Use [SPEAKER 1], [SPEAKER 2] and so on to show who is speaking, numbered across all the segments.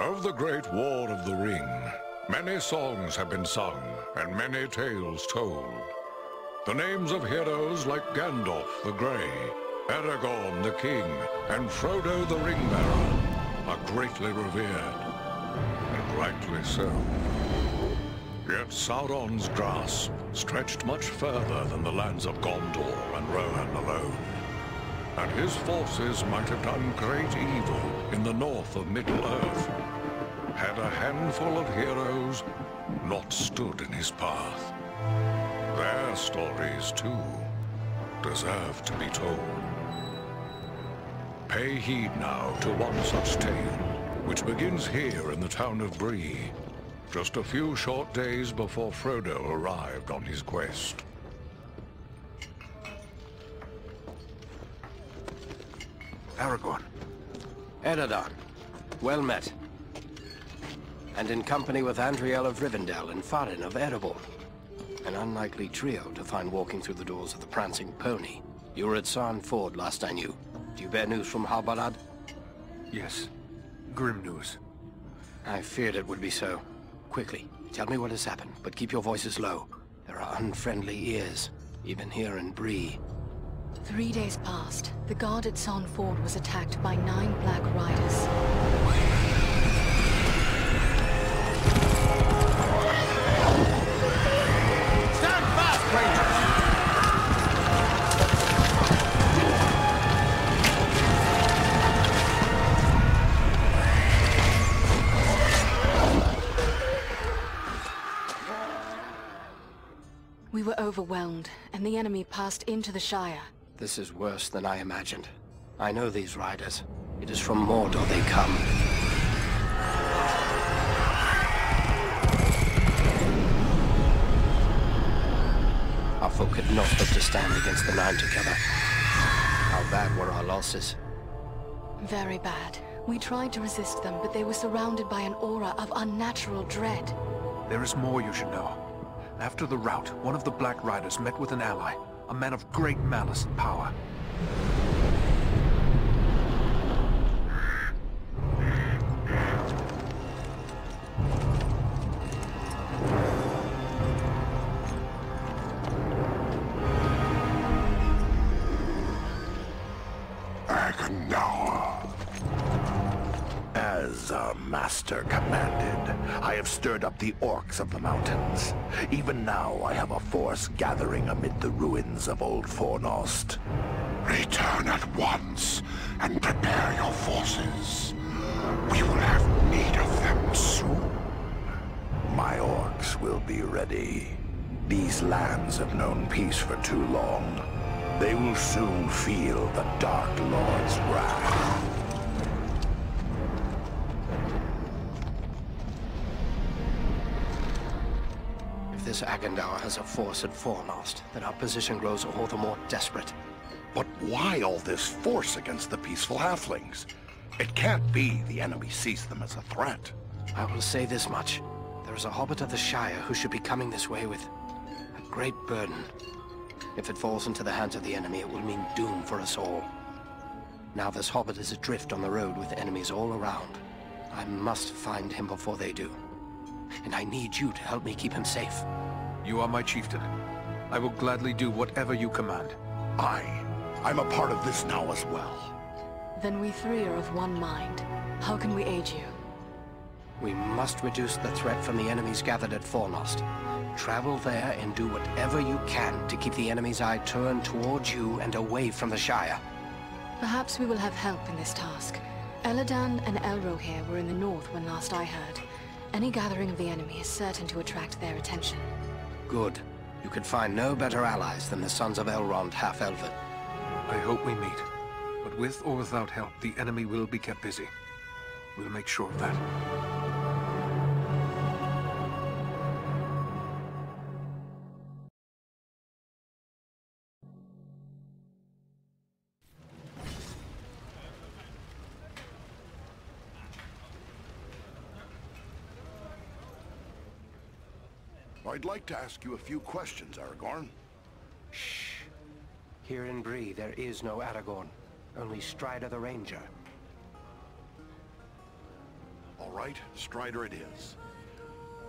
[SPEAKER 1] Of the Great War of the Ring, many songs have been sung and many tales told. The names of heroes like Gandalf the Grey, Aragorn the King, and Frodo the Ring-Bearer are greatly revered, and rightly so. Yet Sauron's grasp stretched much further than the lands of Gondor and Rohan alone, and his forces might have done great evil in the north of Middle-earth, had a handful of heroes not stood in his path. Their stories, too, deserve to be told. Pay heed now to one such tale, which begins here in the town of Bree, just a few short days before Frodo arrived on his quest.
[SPEAKER 2] Aragorn.
[SPEAKER 3] Eredon, well met. And in company with Andriel of Rivendell and Farin of Erebor. An unlikely trio to find walking through the doors of the Prancing Pony. You were at Sarn Ford last I knew. Do you bear news from Halbarad?
[SPEAKER 2] Yes. Grim news.
[SPEAKER 3] I feared it would be so. Quickly, tell me what has happened, but keep your voices low. There are unfriendly ears, even here in Bree.
[SPEAKER 4] 3 days passed. The guard at Sarn Ford was attacked by 9 Black Riders. We were overwhelmed, and the enemy passed into the Shire.
[SPEAKER 3] This is worse than I imagined. I know these riders. It is from Mordor they come. Our folk could not hope to stand against the 9 together. How bad were our losses?
[SPEAKER 4] Very bad. We tried to resist them, but they were surrounded by an aura of unnatural dread.
[SPEAKER 2] There is more you should know. After the rout, one of the Black Riders met with an ally, a man of great malice and power.
[SPEAKER 5] As our master commanded, I have stirred up the orcs of the mountains. Even now I have a force gathering amid the ruins of Old Fornost.
[SPEAKER 6] Return at once and prepare your forces. We will have need of them soon.
[SPEAKER 5] My orcs will be ready. These lands have known peace for too long. They will soon feel the Dark Lord's wrath.
[SPEAKER 3] This Agandaur has a force at Fornost, then our position grows all the more desperate.
[SPEAKER 5] But why all this force against the peaceful halflings? It can't be the enemy sees them as a threat.
[SPEAKER 3] I will say this much. There is a hobbit of the Shire who should be coming this way with a great burden. If it falls into the hands of the enemy, it will mean doom for us all. Now this hobbit is adrift on the road with enemies all around. I must find him before they do. And I need you to help me keep him safe.
[SPEAKER 2] You are my chieftain. I will gladly do whatever you command.
[SPEAKER 5] I'm a part of this now as well.
[SPEAKER 4] Then we 3 are of one mind. How can we aid you?
[SPEAKER 3] We must reduce the threat from the enemies gathered at Fornost. Travel there and do whatever you can to keep the enemy's eye turned towards you and away from the Shire.
[SPEAKER 4] Perhaps we will have help in this task. Eladan and Elrohir were in the north when last I heard. Any gathering of the enemy is certain to attract their attention.
[SPEAKER 3] Good. You could find no better allies than the sons of Elrond half-elven.
[SPEAKER 2] I hope we meet. But with or without help, the enemy will be kept busy. We'll make sure of that.
[SPEAKER 5] I'd like to ask you a few questions, Aragorn.
[SPEAKER 3] Shh. Here in Bree, there is no Aragorn. Only Strider the Ranger.
[SPEAKER 5] All
[SPEAKER 6] right, Strider it is.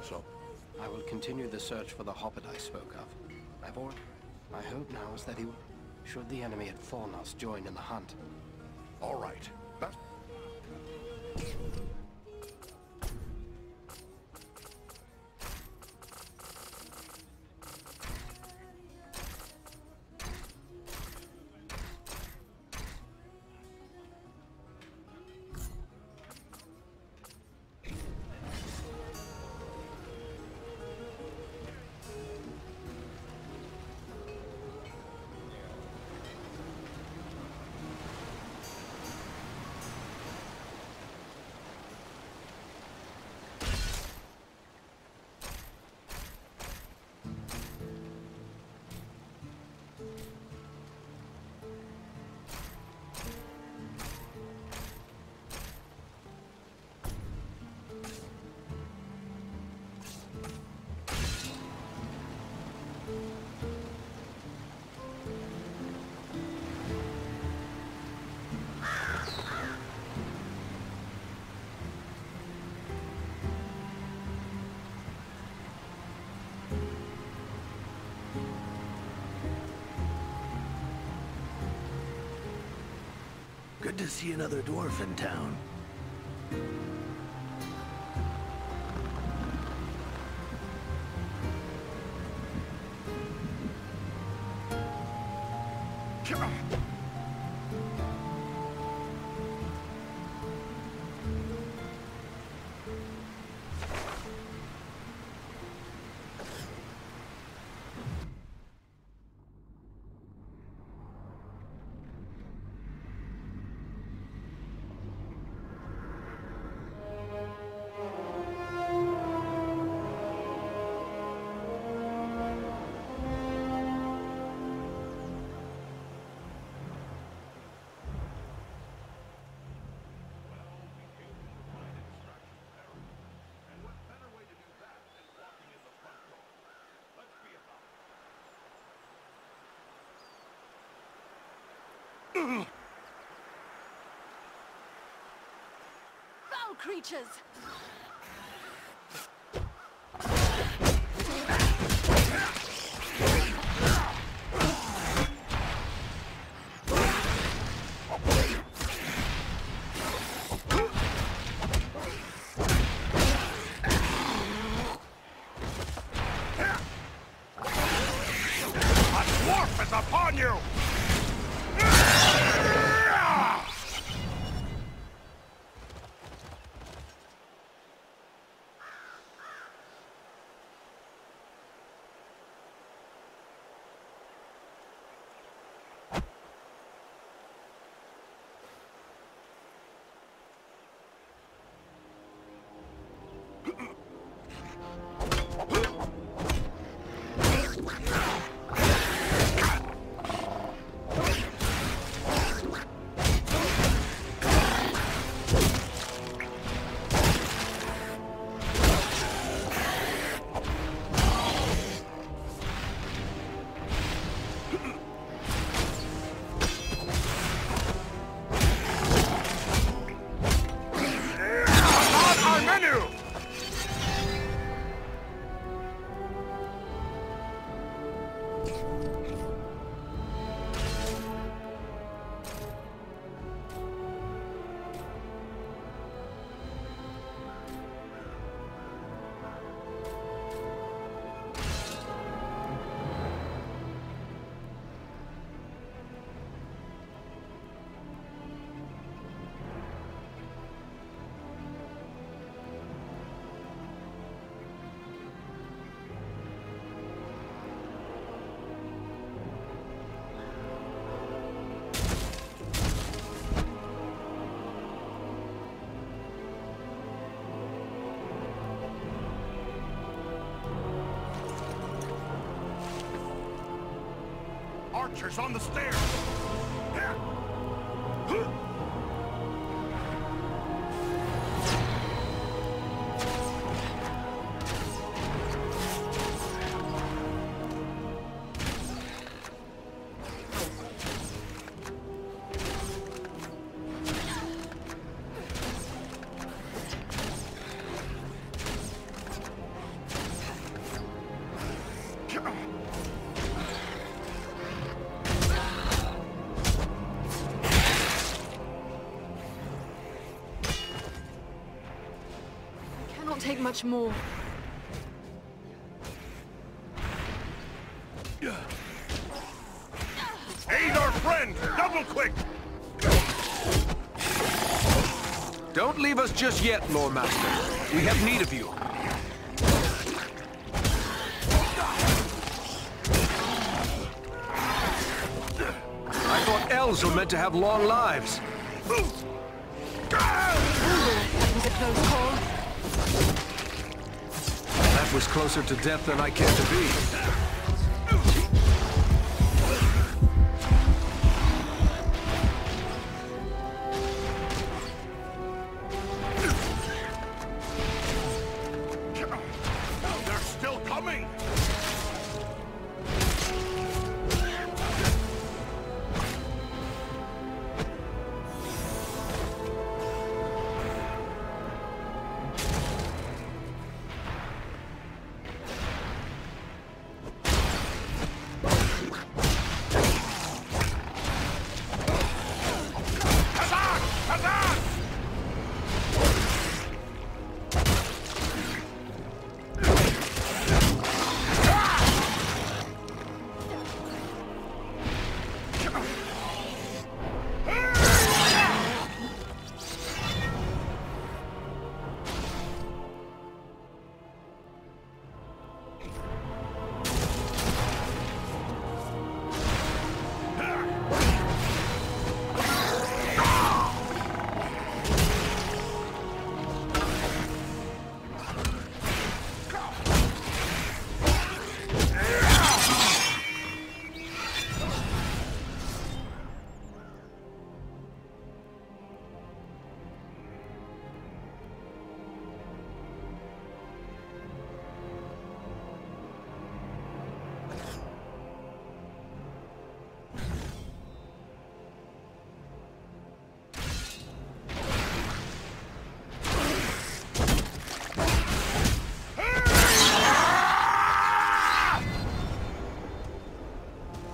[SPEAKER 6] So,
[SPEAKER 3] I will continue the search for the hobbit I spoke of. Ivor, my hope now is that he will, should the enemy at Fornos join in the hunt.
[SPEAKER 6] all right. That's...
[SPEAKER 5] Good to see another dwarf in town.
[SPEAKER 4] Foul creatures!
[SPEAKER 6] A dwarf is upon you! Archers on the stairs!
[SPEAKER 4] much more.
[SPEAKER 6] Aid our friend! Double quick!
[SPEAKER 2] Don't leave us just yet, Lord Master. We have need of you. I thought elves were meant to have long lives.
[SPEAKER 4] That was a close call.
[SPEAKER 2] That was closer to death than I care to be.
[SPEAKER 6] They're still coming!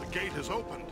[SPEAKER 6] The gate is opened.